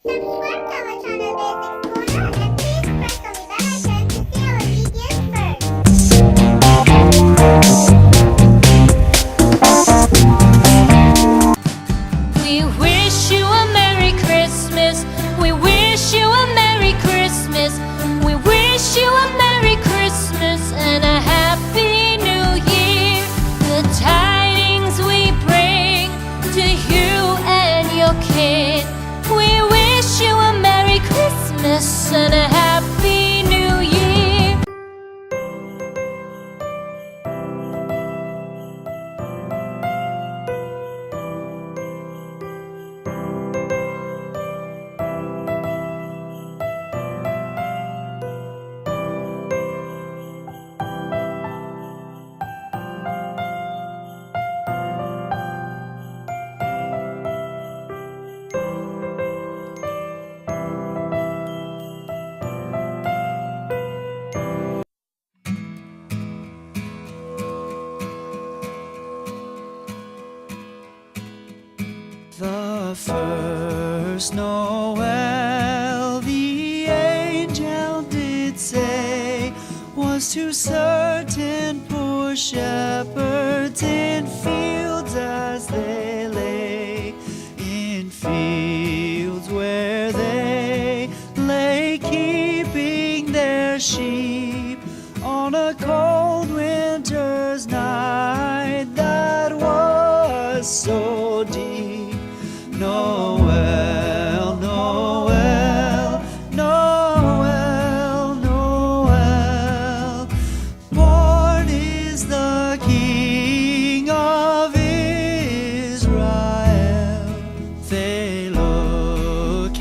Subscribe to our channel Basics Corner and please press on the bell icon to see our videos first. We wish you a Merry Christmas. We wish you a Merry Christmas. We wish you a Merry Christmas and a Happy New Year. The tidings we bring to you and your kid. We wish you a Merry Christmas and a Happy New Year. The first Noel, the angel did say, was to certain poor shepherds in fields as they lay, in fields where they lay keeping their sheep on a cold winter's night that was so deep. Noel, Noel, Noel, Noel, born is the King of Israel. They looked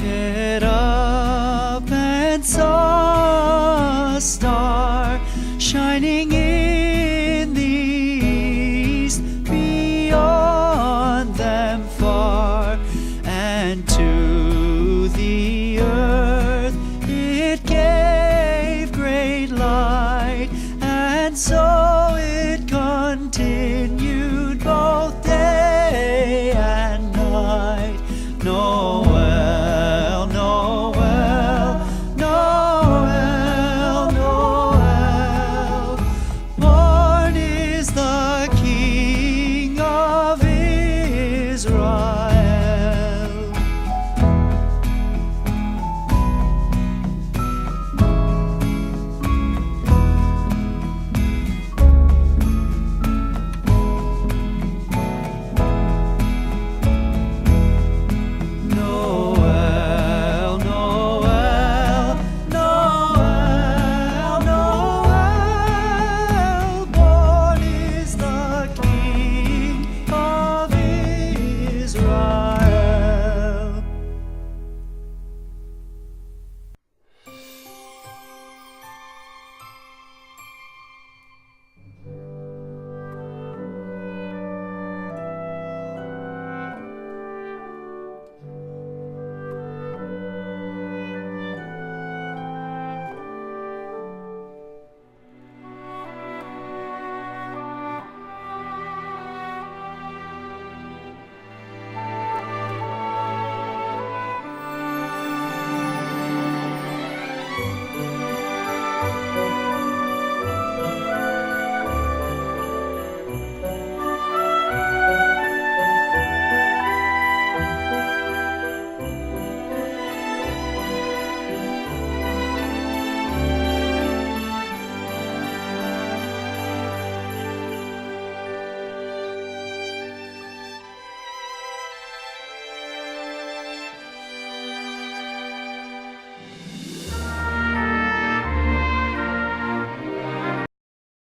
up and saw a star shining in the east beyond them far, and to